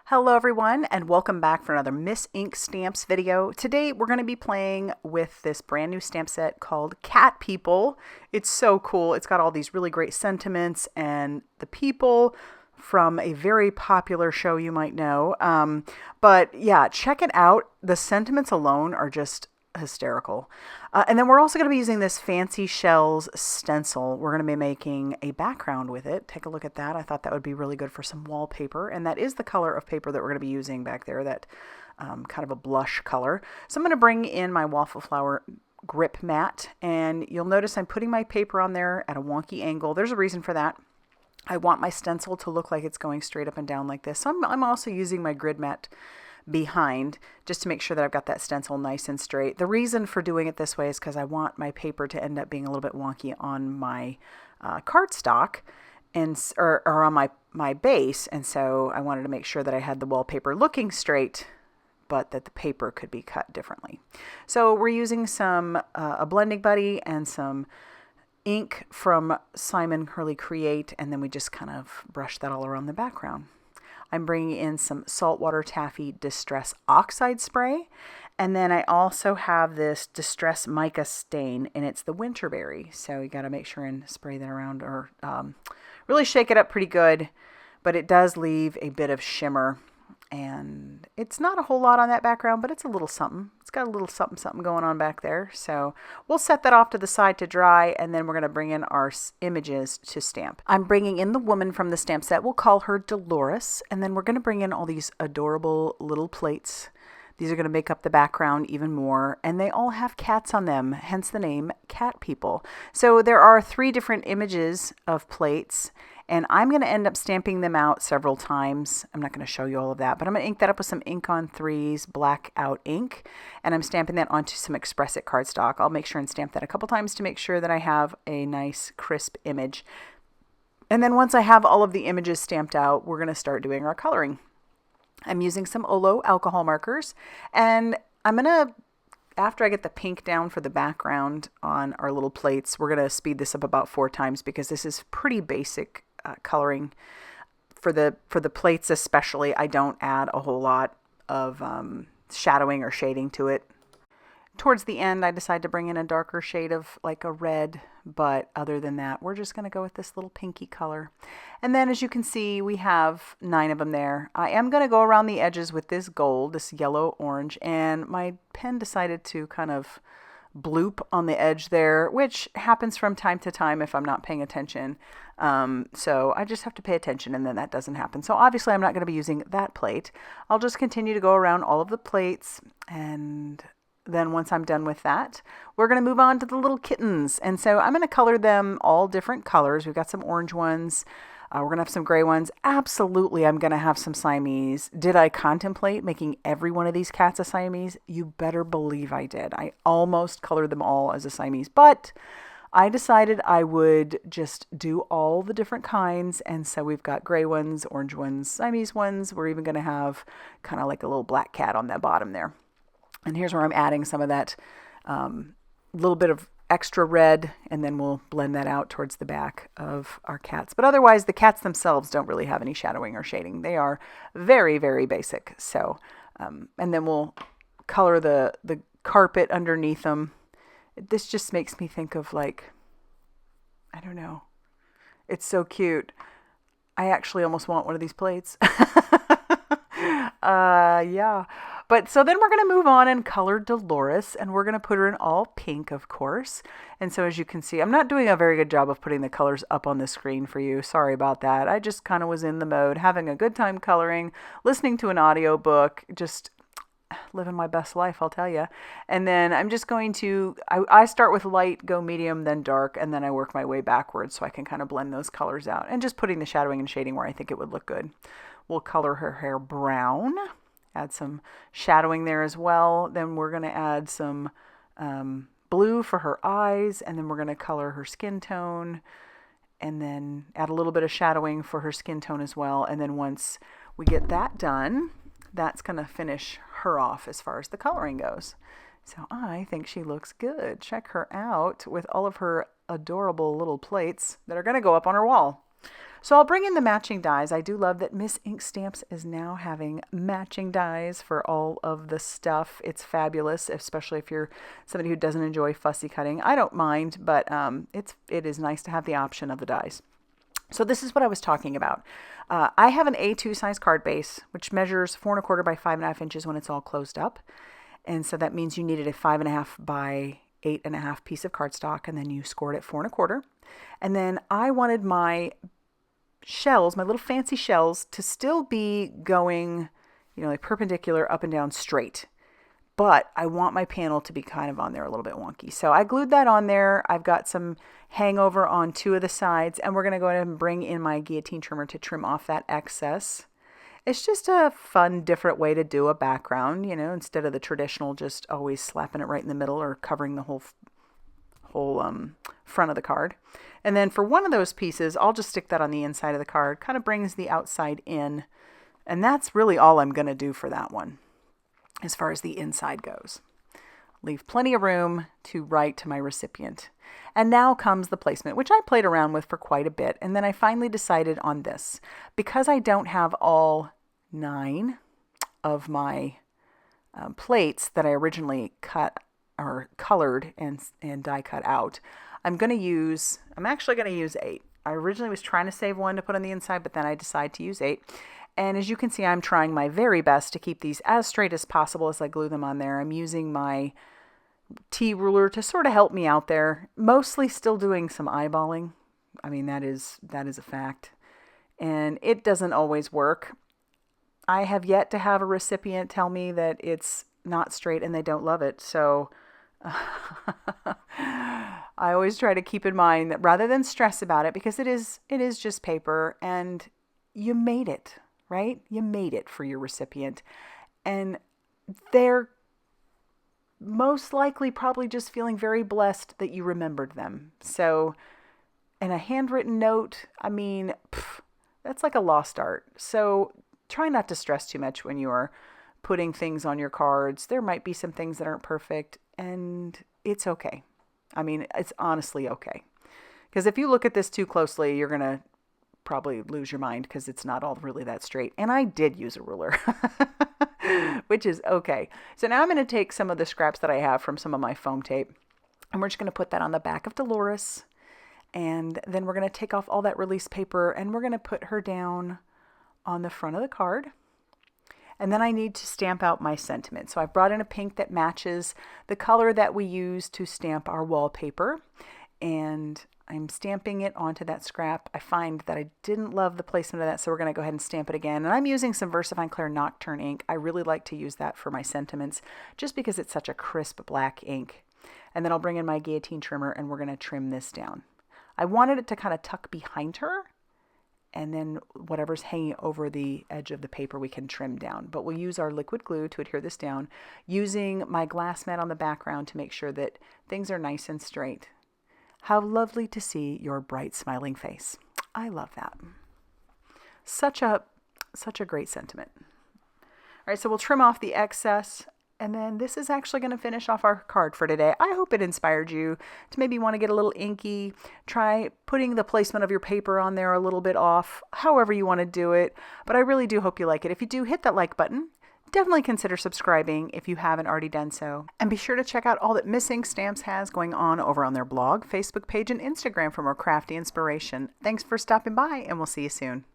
Hello everyone and welcome back for another Miss Ink Stamps video. Today we're going to be playing with this brand new stamp set called Cat People. It's so cool. It's got all these really great sentiments and the people from a very popular show you might know. But yeah, check it out. The sentiments alone are just hysterical. And then we're also going to be using this Fancy Shells stencil. We're going to be making a background with it. Take a look at that. I thought that would be really good for some wallpaper. And that is the color of paper that we're going to be using back there, that kind of a blush color. So I'm going to bring in my Waffle Flower grip mat. And you'll notice I'm putting my paper on there at a wonky angle. There's a reason for that. I want my stencil to look like it's going straight up and down like this. So I'm also using my grid mat behind just to make sure that I've got that stencil nice and straight. The reason for doing it this way is because I want my paper to end up being a little bit wonky on my cardstock or on my base, and so I wanted to make sure that I had the wallpaper looking straight but that the paper could be cut differently. So we're using some a blending buddy and some ink from Simon Hurley Create, and then we just kind of brush that all around the background. I'm bringing in some Saltwater Taffy Distress Oxide spray. And then I also have this Distress Mica stain, and it's the Winterberry. So you got to make sure and spray that around, or really shake it up pretty good. But it does leave a bit of shimmer. And it's not a whole lot on that background, but it's a little something. It's got a little something going on back there. So we'll set that off to the side to dry, and then we're going to bring in our images to stamp. I'm bringing in the woman from the stamp set. We'll call her Dolores, and then we're going to bring in all these adorable little plates. These are going to make up the background even more, and they all have cats on them, hence the name Cat People. So there are 3 different images of plates, and I'm going to end up stamping them out several times. I'm not going to show you all of that, but I'm going to ink that up with some Ink on 3's Blackout ink, and I'm stamping that onto some Express It cardstock. I'll make sure and stamp that a couple times to make sure that I have a nice crisp image. And then once I have all of the images stamped out, we're going to start doing our coloring. I'm using some Olo alcohol markers, and I'm going to, after I get the pink down for the background on our little plates, we're going to speed this up about 4 times because this is pretty basic coloring. For the plates especially, I don't add a whole lot of shadowing or shading to it. Towards the end, I decide to bring in a darker shade of like a red, but other than that, we're just going to go with this little pinky color. And then as you can see, we have 9 of them there. I am going to go around the edges with this gold, this yellow orange, and my pen decided to kind of bloop on the edge there, which happens from time to time if I'm not paying attention. So I just have to pay attention, and then that doesn't happen. So obviously I'm not going to be using that plate. I'll just continue to go around all of the plates, and then once I'm done with that, we're going to move on to the little kittens. And so I'm going to color them all different colors. We've got some orange ones. We're going to have some gray ones. Absolutely, I'm going to have some Siamese. Did I contemplate making every one of these cats a Siamese? You better believe I did. I almost colored them all as a Siamese, but I decided I would just do all the different kinds. And so we've got gray ones, orange ones, Siamese ones. We're even going to have kind of like a little black cat on the bottom there. And here's where I'm adding some of that little bit of extra red, and then we'll blend that out towards the back of our cats. But otherwise, the cats themselves don't really have any shadowing or shading. They are very, very basic. So, and then we'll color the carpet underneath them. This just makes me think of, like, I don't know. It's so cute. I actually almost want one of these plates. Yeah. But so then we're going to move on and color Dolores, and we're going to put her in all pink, of course. And so as you can see, I'm not doing a very good job of putting the colors up on the screen for you. Sorry about that. I just kind of was in the mode, having a good time coloring, listening to an audiobook, just living my best life, I'll tell you. And then I'm just going to, I start with light, go medium, then dark, and then I work my way backwards so I can kind of blend those colors out. And just putting the shadowing and shading where I think it would look good. We'll color her hair brown. Add some shadowing there as well. Then we're going to add some blue for her eyes, and then we're going to color her skin tone, and then add a little bit of shadowing for her skin tone as well. And then once we get that done, that's going to finish her off as far as the coloring goes. So I think she looks good. Check her out with all of her adorable little plates that are going to go up on her wall. So I'll bring in the matching dies. I do love that Miss Ink Stamps is now having matching dies for all of the stuff. It's fabulous, especially if you're somebody who doesn't enjoy fussy cutting. I don't mind, but it is nice to have the option of the dies. So this is what I was talking about. I have an A2 size card base, which measures 4¼ by 5½ inches when it's all closed up. And so that means you needed a 5½ by 8½ piece of cardstock, and then you scored it 4¼ And then I wanted my shells, my little fancy shells, to still be going, like perpendicular up and down straight. But I want my panel to be kind of on there a little bit wonky. So I glued that on there. I've got some hangover on 2 of the sides, and we're going to go ahead and bring in my guillotine trimmer to trim off that excess. It's just a fun, different way to do a background, instead of the traditional just always slapping it right in the middle or covering the whole front of the card. And then for one of those pieces, I'll just stick that on the inside of the card. Kind of brings the outside in. And that's really all I'm going to do for that one as far as the inside goes. Leave plenty of room to write to my recipient. And now comes the placement, which I played around with for quite a bit. And then I finally decided on this. Because I don't have all 9 of my plates that I originally cut or colored and die cut out, I'm actually going to use 8. I originally was trying to save 1 to put on the inside, but then I decided to use 8. And as you can see, I'm trying my very best to keep these as straight as possible as I glue them on there. I'm using my T ruler to sort of help me out there. Mostly still doing some eyeballing. I mean, that is a fact. And it doesn't always work. I have yet to have a recipient tell me that it's not straight and they don't love it. So I always try to keep in mind that rather than stress about it, because it is just paper and you made it. Right? You made it for your recipient. And they're most likely probably just feeling very blessed that you remembered them. So, and a handwritten note, that's like a lost art. So try not to stress too much when you are putting things on your cards. There might be some things that aren't perfect, and it's okay. It's honestly okay. Because if you look at this too closely, you're going to probably lose your mind because it's not all really that straight. And I did use a ruler, which is okay. So now I'm going to take some of the scraps that I have from some of my foam tape, and we're just going to put that on the back of Dolores. And then we're going to take off all that release paper, and we're going to put her down on the front of the card. And then I need to stamp out my sentiment. So I brought in a pink that matches the color that we use to stamp our wallpaper. And I'm stamping it onto that scrap. I find that I didn't love the placement of that, so we're going to go ahead and stamp it again. And I'm using some VersaFine Clair Nocturne ink. I really like to use that for my sentiments just because it's such a crisp black ink. And then I'll bring in my guillotine trimmer, and we're going to trim this down. I wanted it to kind of tuck behind her, and then whatever's hanging over the edge of the paper we can trim down. But we'll use our liquid glue to adhere this down, using my glass mat on the background to make sure that things are nice and straight. How lovely to see your bright smiling face. I love that. Such a great sentiment. All right, so we'll trim off the excess, and then this is actually going to finish off our card for today. I hope it inspired you to maybe want to get a little inky. Try putting the placement of your paper on there a little bit off, however you want to do it. But I really do hope you like it. If you do, hit that like button. Definitely consider subscribing if you haven't already done so. And be sure to check out all that Miss Ink Stamps has going on over on their blog, Facebook page, and Instagram for more crafty inspiration. Thanks for stopping by, and we'll see you soon.